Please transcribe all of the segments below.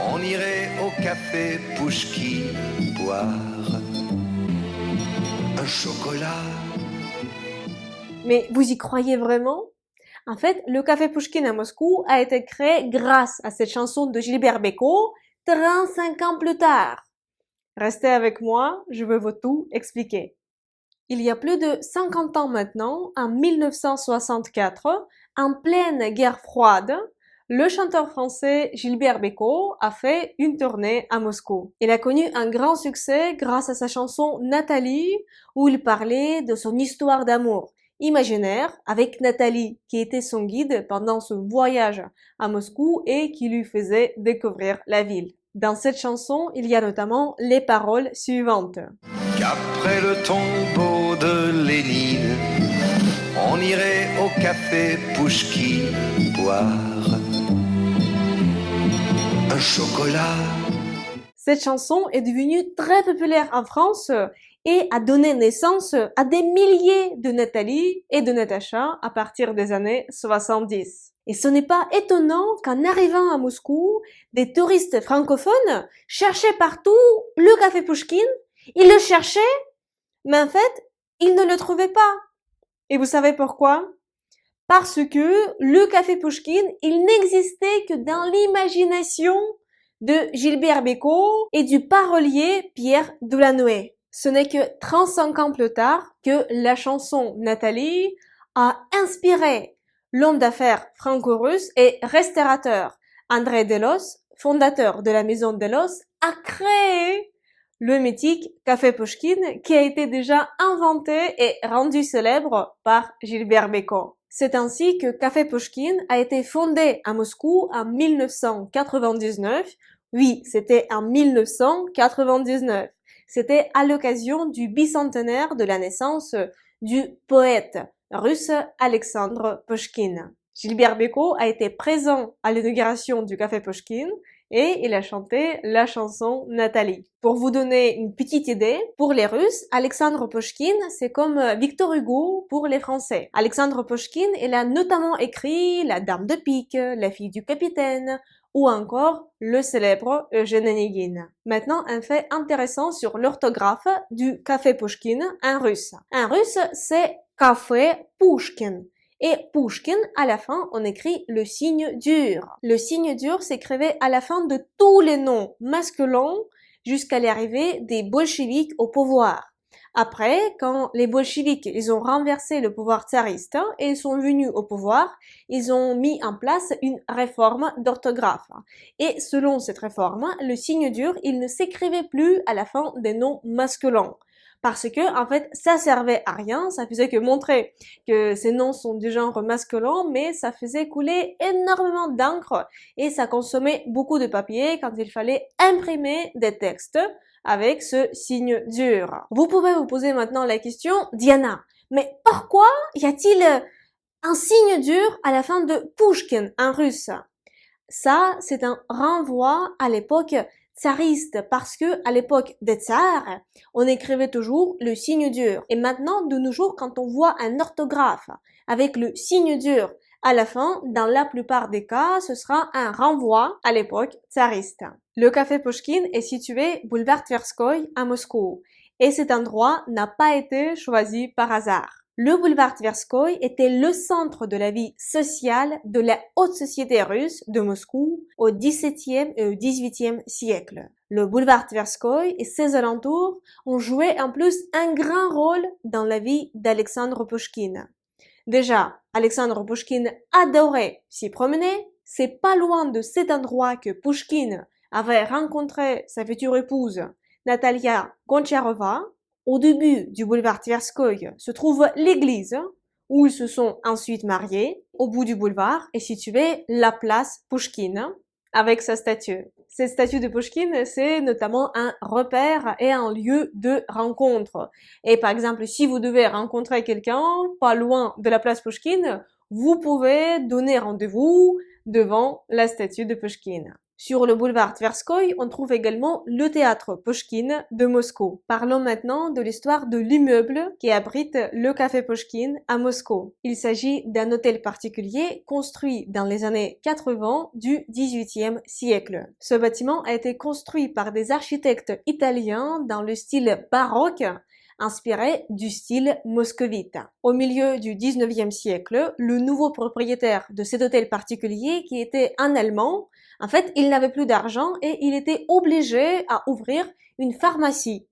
On irait au café Pouchkine boire un chocolat. Mais vous y croyez vraiment? En fait, le café Pouchkine à Moscou a été créé grâce à cette chanson de Gilbert Bécaud 35 ans plus tard. Restez avec moi, je vais vous tout expliquer. Il y a plus de 50 ans maintenant, en 1964, en pleine guerre froide, le chanteur français Gilbert Bécaud a fait une tournée à Moscou. Il a connu un grand succès grâce à sa chanson Nathalie, où il parlait de son histoire d'amour imaginaire avec Nathalie, qui était son guide pendant ce voyage à Moscou et qui lui faisait découvrir la ville. Dans cette chanson, il y a notamment les paroles suivantes. Qu'après le tombeau de Lénine, on irait au café Pouchkine boire un chocolat. Cette chanson est devenue très populaire en France et a donné naissance à des milliers de Nathalie et de Natacha à partir des années 70. Et ce n'est pas étonnant qu'en arrivant à Moscou, des touristes francophones cherchaient partout le café Pouchkine. Ils le cherchaient, mais en fait, ils ne le trouvaient pas. Et vous savez pourquoi? Parce que le café Pouchkine, il n'existait que dans l'imagination de Gilbert Bécaud et du parolier Pierre Delanoë. Ce n'est que 35 ans plus tard que la chanson Nathalie a inspiré l'homme d'affaires franco-russe et restaurateur André Delos, fondateur de la maison Delos, a créé le mythique café Pouchkine qui a été déjà inventé et rendu célèbre par Gilbert Bécaud. C'est ainsi que Café Pouchkine a été fondé à Moscou en 1999. Oui, c'était en 1999. C'était à l'occasion du bicentenaire de la naissance du poète russe Alexandre Pouchkine. Gilbert Bécaud a été présent à l'inauguration du Café Pouchkine et il a chanté la chanson Nathalie. Pour vous donner une petite idée, pour les Russes, Alexandre Pouchkine, c'est comme Victor Hugo pour les Français. Alexandre Pouchkine, il a notamment écrit La Dame de Pique, La fille du capitaine, ou encore le célèbre Eugène Onégine. Maintenant, un fait intéressant sur l'orthographe du Café Pouchkine en russe. En russe, c'est Café Pouchkine. Et Pouchkine, à la fin, on écrit le signe dur. Le signe dur s'écrivait à la fin de tous les noms masculins jusqu'à l'arrivée des bolcheviks au pouvoir. Après, quand les bolcheviks, ils ont renversé le pouvoir tsariste et ils sont venus au pouvoir, ils ont mis en place une réforme d'orthographe. Et selon cette réforme, le signe dur, il ne s'écrivait plus à la fin des noms masculins. Parce que, en fait, ça servait à rien, ça faisait que montrer que ces noms sont du genre masculin, mais ça faisait couler énormément d'encre et ça consommait beaucoup de papier quand il fallait imprimer des textes avec ce signe dur. Vous pouvez vous poser maintenant la question, Diana, mais pourquoi y a-t-il un signe dur à la fin de Pouchkine en russe? Ça, c'est un renvoi à l'époque tsariste parce que à l'époque des tsars, on écrivait toujours le signe dur. Et maintenant, de nos jours, quand on voit un orthographe avec le signe dur à la fin, dans la plupart des cas, ce sera un renvoi à l'époque tsariste. Le café Pouchkine est situé boulevard Tverskoï à Moscou et cet endroit n'a pas été choisi par hasard. Le boulevard Tverskoï était le centre de la vie sociale de la haute société russe de Moscou au XVIIe et au XVIIIe siècle. Le boulevard Tverskoï et ses alentours ont joué en plus un grand rôle dans la vie d'Alexandre Pouchkine. Déjà, Alexandre Pouchkine adorait s'y promener. C'est pas loin de cet endroit que Pouchkine avait rencontré sa future épouse, Natalia Goncharova. Au début du boulevard Tverskoï se trouve l'église où ils se sont ensuite mariés. Au bout du boulevard est située la place Pouchkine avec sa statue. Cette statue de Pouchkine, c'est notamment un repère et un lieu de rencontre. Et par exemple, si vous devez rencontrer quelqu'un pas loin de la place Pouchkine, vous pouvez donner rendez-vous devant la statue de Pouchkine. Sur le boulevard Tverskoï, on trouve également le théâtre Pouchkine de Moscou. Parlons maintenant de l'histoire de l'immeuble qui abrite le café Pouchkine à Moscou. Il s'agit d'un hôtel particulier construit dans les années 80 du XVIIIe siècle. Ce bâtiment a été construit par des architectes italiens dans le style baroque, inspiré du style moscovite. Au milieu du 19e siècle, le nouveau propriétaire de cet hôtel particulier, qui était un Allemand, en fait, il n'avait plus d'argent et il était obligé à ouvrir une pharmacie.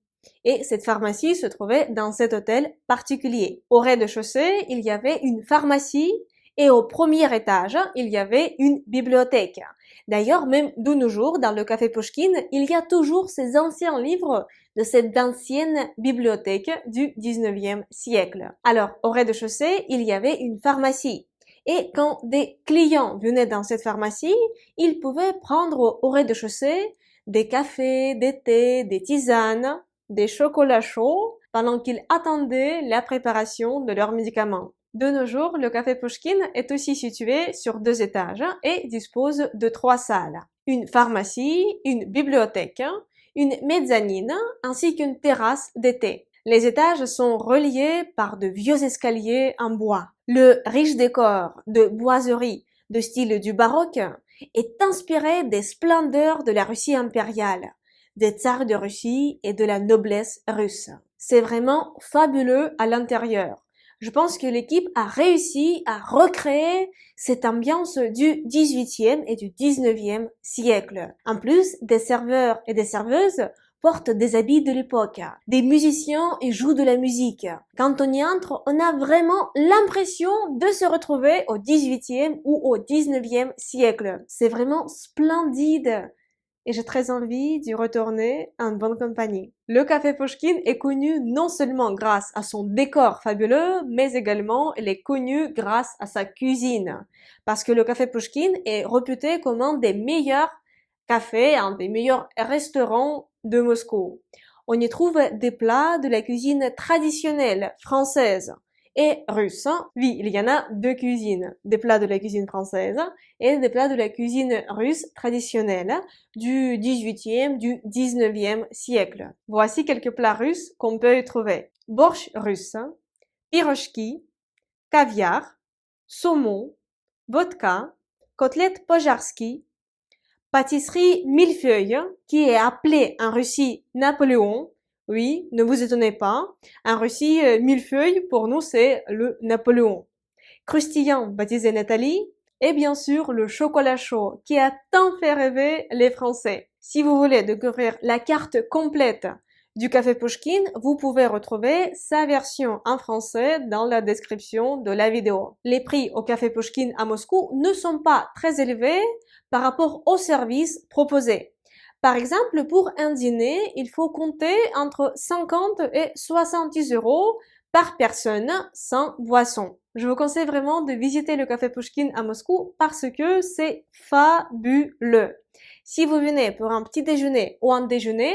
Et cette pharmacie se trouvait dans cet hôtel particulier. Au rez-de-chaussée, il y avait une pharmacie et au premier étage, il y avait une bibliothèque. D'ailleurs, même de nos jours, dans le café Pouchkine, il y a toujours ces anciens livres de cette ancienne bibliothèque du 19e siècle. Alors, au rez-de-chaussée, il y avait une pharmacie. Et quand des clients venaient dans cette pharmacie, ils pouvaient prendre au rez-de-chaussée des cafés, des thés, des tisanes, des chocolats chauds pendant qu'ils attendaient la préparation de leurs médicaments. De nos jours, le café Pouchkine est aussi situé sur 2 étages et dispose de 3 salles. Une pharmacie, une bibliothèque, une mezzanine ainsi qu'une terrasse d'été. Les étages sont reliés par de vieux escaliers en bois. Le riche décor de boiseries de style du baroque est inspiré des splendeurs de la Russie impériale, des tsars de Russie et de la noblesse russe. C'est vraiment fabuleux à l'intérieur. Je pense que l'équipe a réussi à recréer cette ambiance du 18e et du 19e siècle. En plus, des serveurs et des serveuses portent des habits de l'époque. Des musiciens y jouent de la musique. Quand on y entre, on a vraiment l'impression de se retrouver au 18e ou au 19e siècle. C'est vraiment splendide. Et j'ai très envie d'y retourner en bonne compagnie. Le café Pouchkine est connu non seulement grâce à son décor fabuleux, mais également il est connu grâce à sa cuisine. Parce que le café Pouchkine est réputé comme un des meilleurs cafés, un des meilleurs restaurants de Moscou. On y trouve des plats de la cuisine traditionnelle française et russe. Oui, il y en a 2 cuisines, des plats de la cuisine française et des plats de la cuisine russe traditionnelle du 18e, du 19e siècle. Voici quelques plats russes qu'on peut y trouver. Borщ russe, pirochki, caviar, saumon, vodka, côtelette pojarski, pâtisserie millefeuille, qui est appelée en Russie Napoléon. Oui, ne vous étonnez pas. En Russie, millefeuille, pour nous, c'est le Napoléon. Croustillant, baptisé Nathalie. Et bien sûr, le chocolat chaud, qui a tant fait rêver les Français. Si vous voulez découvrir la carte complète du café Pouchkine, vous pouvez retrouver sa version en français dans la description de la vidéo. Les prix au café Pouchkine à Moscou ne sont pas très élevés par rapport aux services proposés. Par exemple, pour un dîner, il faut compter entre 50 et 70 euros par personne sans boisson. Je vous conseille vraiment de visiter le café Pouchkine à Moscou parce que c'est fabuleux. Si vous venez pour un petit déjeuner ou un déjeuner,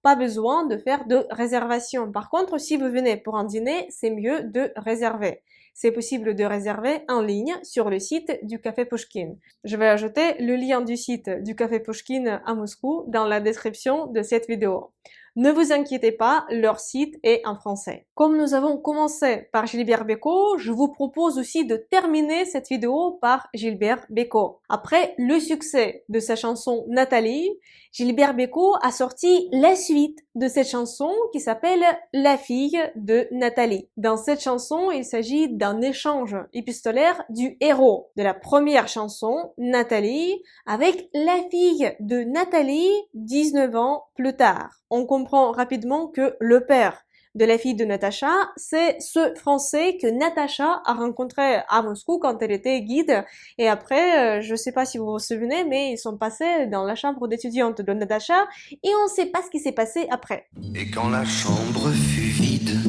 pas besoin de faire de réservation. Par contre, si vous venez pour un dîner, c'est mieux de réserver. C'est possible de réserver en ligne sur le site du café Pouchkine. Je vais ajouter le lien du site du café Pouchkine à Moscou dans la description de cette vidéo. Ne vous inquiétez pas, leur site est en français. Comme nous avons commencé par Gilbert Bécaud, je vous propose aussi de terminer cette vidéo par Gilbert Bécaud. Après le succès de sa chanson Nathalie, Gilbert Bécaud a sorti la suite de cette chanson qui s'appelle La fille de Nathalie. Dans cette chanson, il s'agit d'un échange épistolaire du héros de la première chanson, Nathalie, avec la fille de Nathalie 19 ans plus tard. On comprend rapidement que le père de la fille de Natacha, c'est ce Français que Natacha a rencontré à Moscou quand elle était guide. Et après, je sais pas si vous vous souvenez, mais ils sont passés dans la chambre d'étudiante de Natacha et on sait pas ce qui s'est passé après. Et quand la chambre fut vide,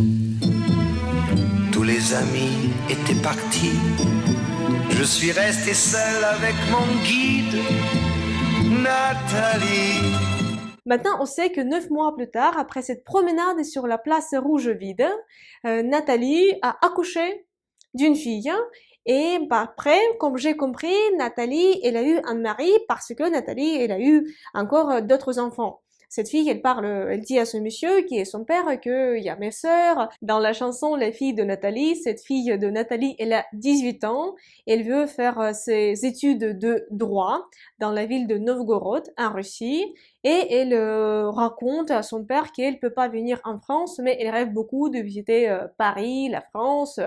tous les amis étaient partis. Je suis resté seul avec mon guide, Nathalie. Maintenant, on sait que 9 mois plus tard, après cette promenade sur la place rouge vide, Nathalie a accouché d'une fille Et après, comme j'ai compris, Nathalie, elle a eu un mari parce que Nathalie, elle a eu encore d'autres enfants. Cette fille, elle dit à ce monsieur, qui est son père, qu'il y a mes sœurs. Dans la chanson La fille de Nathalie, cette fille de Nathalie, elle a 18 ans. Elle veut faire ses études de droit dans la ville de Novgorod, en Russie. Et elle raconte à son père qu'elle peut pas venir en France, mais elle rêve beaucoup de visiter Paris, la France.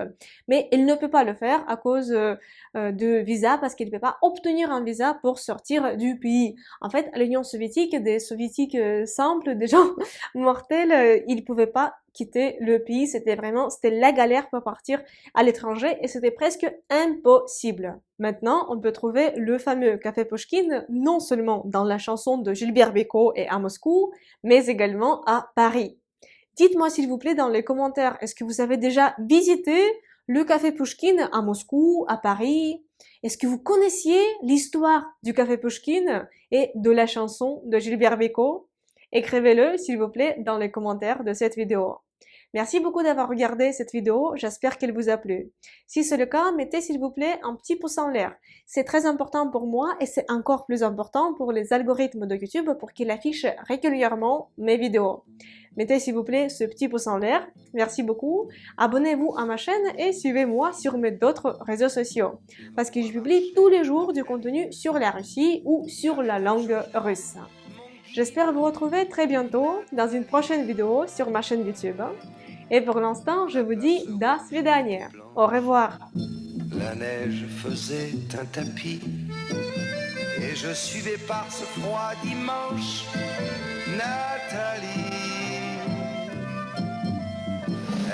Mais elle ne peut pas le faire à cause de visa, parce qu'elle ne peut pas obtenir un visa pour sortir du pays. En fait, à l'Union soviétique, des soviétiques simples, des gens mortels, ils pouvaient pas quitter le pays. C'était la galère pour partir à l'étranger et c'était presque impossible. Maintenant, on peut trouver le fameux café Pouchkine non seulement dans la chanson de Gilbert Bécaud et à Moscou, mais également à Paris. Dites-moi s'il vous plaît dans les commentaires, est-ce que vous avez déjà visité le café Pouchkine à Moscou, à Paris? Est-ce que vous connaissiez l'histoire du café Pouchkine et de la chanson de Gilbert Bécaud? Écrivez-le, s'il vous plaît, dans les commentaires de cette vidéo. Merci beaucoup d'avoir regardé cette vidéo, j'espère qu'elle vous a plu. Si c'est le cas, mettez s'il vous plaît un petit pouce en l'air. C'est très important pour moi et c'est encore plus important pour les algorithmes de YouTube pour qu'ils affichent régulièrement mes vidéos. Mettez s'il vous plaît ce petit pouce en l'air, merci beaucoup. Abonnez-vous à ma chaîne et suivez-moi sur mes d'autres réseaux sociaux. Parce que je publie tous les jours du contenu sur la Russie ou sur la langue russe. J'espère vous retrouver très bientôt dans une prochaine vidéo sur ma chaîne YouTube. Et pour l'instant, je vous dis до свидания. Au revoir. La neige faisait un tapis et je suivais par ce froid dimanche Nathalie.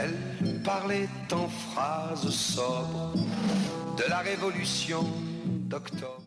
Elle parlait en phrases sobres de la révolution d'octobre.